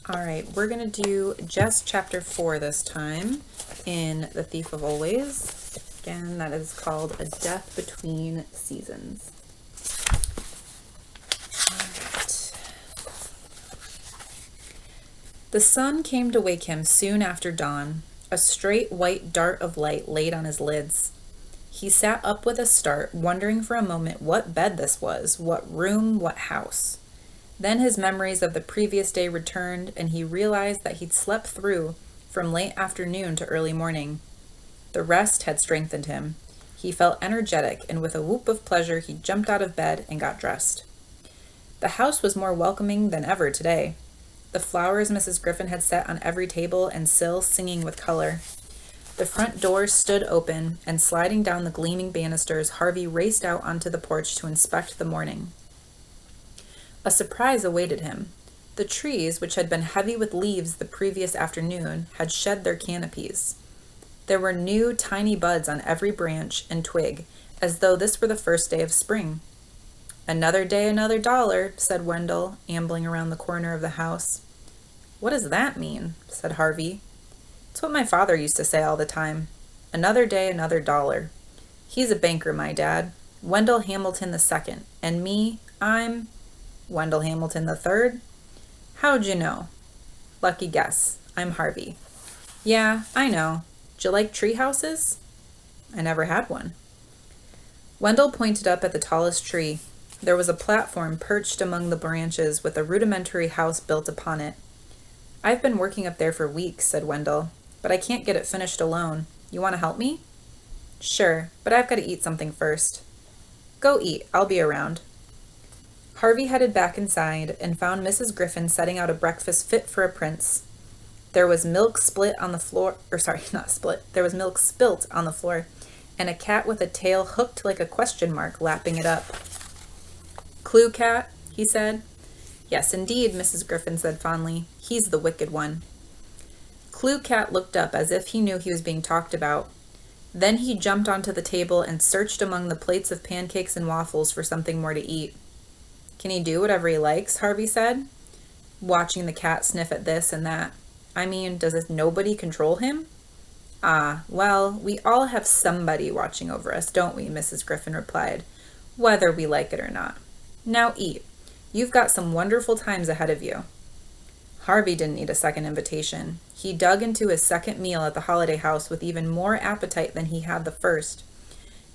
All right, we're going to do just chapter 4 this time in The Thief of Always. Again, that is called A Death Between Seasons. All right. The sun came to wake him soon after dawn. A straight white dart of light laid on his lids. He sat up with a start, wondering for a moment what bed this was, what room, what house. Then his memories of the previous day returned, and he realized that he'd slept through from late afternoon to early morning. The rest had strengthened him. He felt energetic, and with a whoop of pleasure he jumped out of bed and got dressed. The house was more welcoming than ever today. The flowers Mrs. Griffin had set on every table and sill singing with color. The front door stood open, and sliding down the gleaming banisters, Harvey raced out onto the porch to inspect the morning. A surprise awaited him. The trees, which had been heavy with leaves the previous afternoon, had shed their canopies. There were new, tiny buds on every branch and twig, as though this were the first day of spring. "Another day, another dollar," said Wendell, ambling around the corner of the house. "What does that mean?" said Harvey. "It's what my father used to say all the time. Another day, another dollar. He's a banker, my dad. Wendell Hamilton II. And me, I'm Wendell Hamilton III. How'd you know?" "Lucky guess. I'm Harvey." "Yeah, I know. D'you like tree houses?" "I never had one." Wendell pointed up at the tallest tree. There was a platform perched among the branches with a rudimentary house built upon it. "I've been working up there for weeks," said Wendell, "but I can't get it finished alone. You want to help me?" "Sure, but I've got to eat something first." "Go eat. I'll be around." Harvey headed back inside and found Mrs. Griffin setting out a breakfast fit for a prince. There was milk split on the floor, there was milk spilt on the floor, and a cat with a tail hooked like a question mark lapping it up. "Clue cat," he said. "Yes, indeed," Mrs. Griffin said fondly. "He's the wicked one." Clue cat looked up as if he knew he was being talked about. Then he jumped onto the table and searched among the plates of pancakes and waffles for something more to eat. "Can he do whatever he likes?" Harvey said, watching the cat sniff at this and that. "I mean, does nobody control him?" "Ah, well, we all have somebody watching over us, don't we?" Mrs. Griffin replied, "whether we like it or not. Now eat. You've got some wonderful times ahead of you." Harvey didn't need a second invitation. He dug into his second meal at the holiday house with even more appetite than he had the first,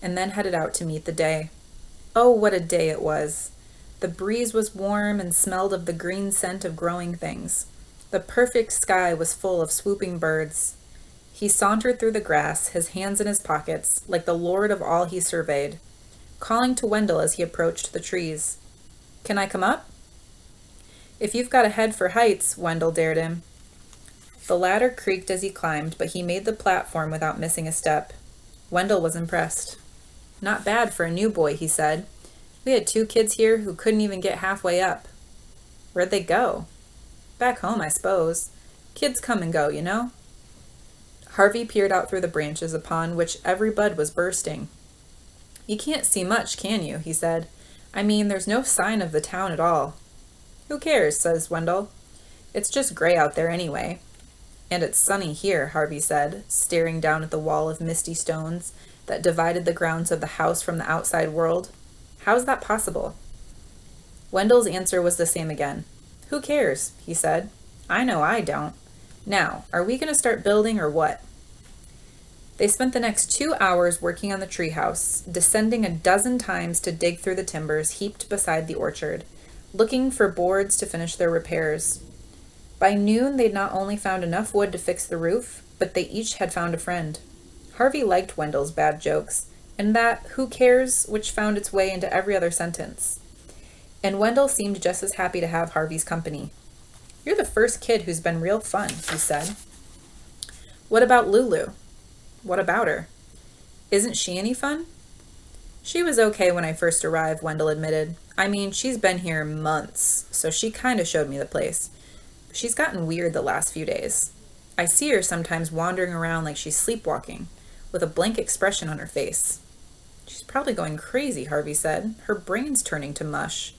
and then headed out to meet the day. Oh, what a day it was! The breeze was warm and smelled of the green scent of growing things. The perfect sky was full of swooping birds. He sauntered through the grass, his hands in his pockets, like the lord of all he surveyed, calling to Wendell as he approached the trees. "Can I come up?" "If you've got a head for heights," Wendell dared him. The ladder creaked as he climbed, but he made the platform without missing a step. Wendell was impressed. "Not bad for a new boy," he said. "We had 2 kids here who couldn't even get halfway up." "Where'd they go?" "Back home, I suppose. Kids come and go, you know." Harvey peered out through the branches upon which every bud was bursting. "You can't see much, can you?" he said. "I mean, there's no sign of the town at all." "Who cares?" says Wendell. "It's just gray out there anyway." "And it's sunny here," Harvey said, staring down at the wall of misty stones that divided the grounds of the house from the outside world. "How's that possible?" Wendell's answer was the same again. "Who cares?" he said. "I know I don't. Now, are we going to start building or what?" They spent the next 2 hours working on the treehouse, descending a dozen times to dig through the timbers heaped beside the orchard, looking for boards to finish their repairs. By noon, they'd not only found enough wood to fix the roof, but they each had found a friend. Harvey liked Wendell's bad jokes, and that "who cares" which found its way into every other sentence. And Wendell seemed just as happy to have Harvey's company. "You're the first kid who's been real fun," he said. "What about Lulu?" "What about her?" "Isn't she any fun?" "She was okay when I first arrived," Wendell admitted. "I mean, she's been here months, so she kind of showed me the place. She's gotten weird the last few days. I see her sometimes wandering around like she's sleepwalking, with a blank expression on her face." "She's probably going crazy," Harvey said. "Her brain's turning to mush."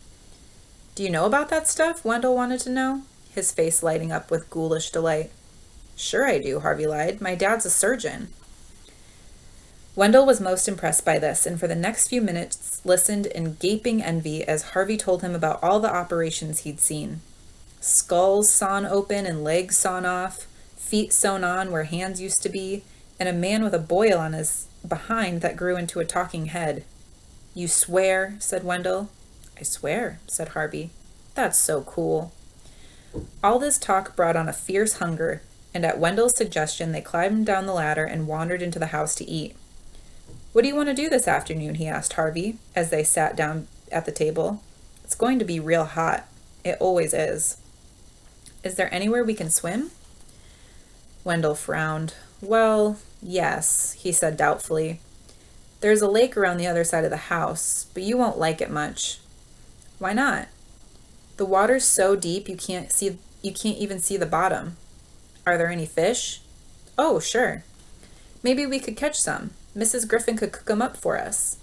"Do you know about that stuff?" Wendell wanted to know. his face lighting up with ghoulish delight. Sure I do, Harvey lied. My dad's a surgeon. Wendell was most impressed by this, and for the next few minutes listened in gaping envy as Harvey told him about all the operations he'd seen. Skulls sawn open and legs sawn off, feet sewn on where hands used to be, and a man with a boil on his behind that grew into a talking head. You swear, said Wendell. I swear, said Harvey. That's so cool. All this talk brought on a fierce hunger, and at Wendell's suggestion they climbed down the ladder and wandered into the house to eat. What do you want to do this afternoon? He asked Harvey as they sat down at the table. It's going to be real hot. It always is. Is there anywhere we can swim? Wendell frowned. Well, yes, he said doubtfully. There's a lake around the other side of the house, but you won't like it much. Why not? The water's so deep you can't even see the bottom. Are there any fish? Oh, sure. Maybe we could catch some. Mrs. Griffin could cook 'em up for us.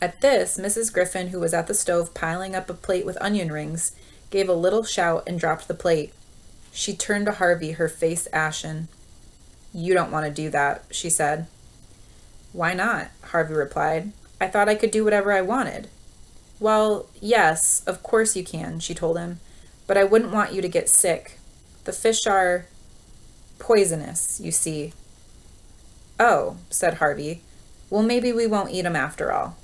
At this, Mrs. Griffin, who was at the stove piling up a plate with onion rings, gave a little shout and dropped the plate. She turned to Harvey, her face ashen. You don't want to do that, she said. Why not? Harvey replied. I thought I could do whatever I wanted. Well, yes, of course you can, she told him, but I wouldn't want you to get sick. The fish are poisonous, you see. Oh, said Harvey. Well, maybe we won't eat 'em after all.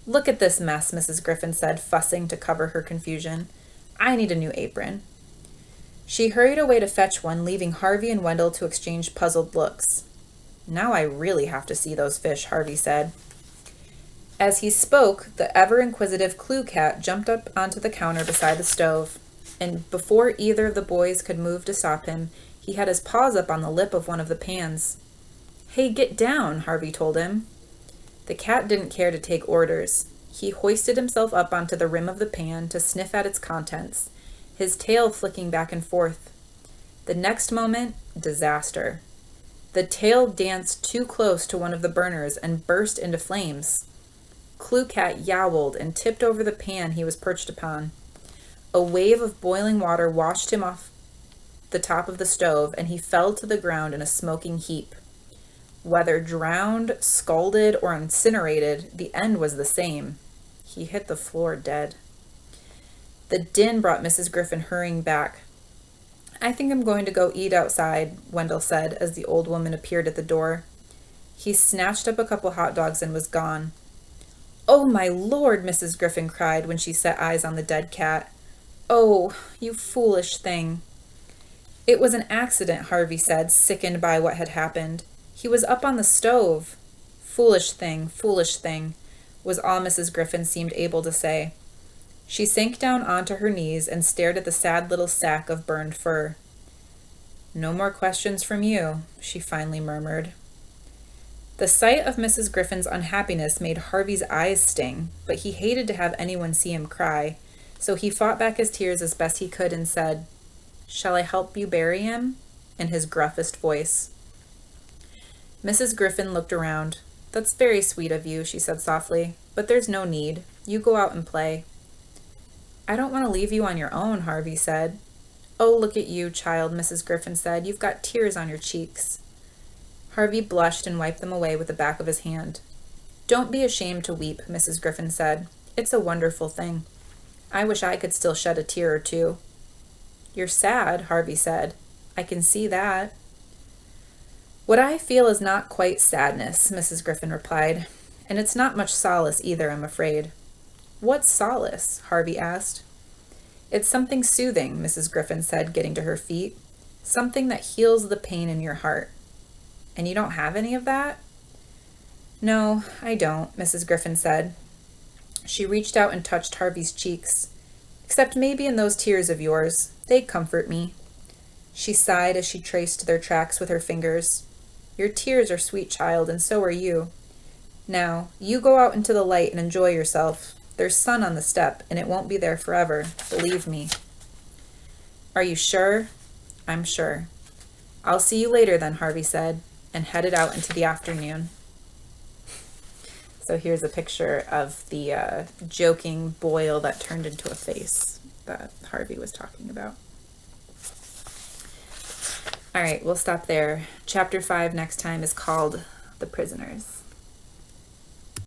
Look at this mess, Mrs. Griffin said, fussing to cover her confusion. I need a new apron. She hurried away to fetch one, leaving Harvey and Wendell to exchange puzzled looks. Now I really have to see those fish, Harvey said. As he spoke, the ever-inquisitive Clue Cat jumped up onto the counter beside the stove, and before either of the boys could move to stop him, he had his paws up on the lip of one of the pans. Hey, get down, Harvey told him. The cat didn't care to take orders. He hoisted himself up onto the rim of the pan to sniff at its contents, his tail flicking back and forth. The next moment, disaster. The tail danced too close to one of the burners and burst into flames. Clue Cat yowled and tipped over the pan he was perched upon. A wave of boiling water washed him off the top of the stove, and he fell to the ground in a smoking heap. Whether drowned, scalded, or incinerated, the end was the same. He hit the floor dead. The din brought Mrs. Griffin hurrying back. I think I'm going to go eat outside, Wendell said as the old woman appeared at the door. He snatched up a couple hot dogs and was gone. Oh, my Lord, Mrs. Griffin cried when she set eyes on the dead cat. Oh, you foolish thing. It was an accident, Harvey said, sickened by what had happened. He was up on the stove. Foolish thing, was all Mrs. Griffin seemed able to say. She sank down onto her knees and stared at the sad little sack of burned fur. No more questions from you, she finally murmured. The sight of Mrs. Griffin's unhappiness made Harvey's eyes sting, but he hated to have anyone see him cry, so he fought back his tears as best he could and said, Shall I help you bury him? In his gruffest voice. Mrs. Griffin looked around. That's very sweet of you, she said softly, but there's no need. You go out and play. I don't want to leave you on your own, Harvey said. Oh, look at you, child, Mrs. Griffin said. You've got tears on your cheeks. Harvey blushed and wiped them away with the back of his hand. Don't be ashamed to weep, Mrs. Griffin said. It's a wonderful thing. I wish I could still shed a tear or two. You're sad, Harvey said. I can see that. What I feel is not quite sadness, Mrs. Griffin replied, and it's not much solace either, I'm afraid. What solace? Harvey asked. It's something soothing, Mrs. Griffin said, getting to her feet. Something that heals the pain in your heart. And you don't have any of that? No, I don't, Mrs. Griffin said. She reached out and touched Harvey's cheeks. Except maybe in those tears of yours. They comfort me. She sighed as she traced their tracks with her fingers. Your tears are sweet, child, and so are you. Now, you go out into the light and enjoy yourself. There's sun on the step, and it won't be there forever, believe me. Are you sure? I'm sure. I'll see you later then, Harvey said, and headed out into the afternoon. So here's a picture of the joking boil that turned into a face that Harvey was talking about. All right, we'll stop there. Chapter 5 next time is called The Prisoners.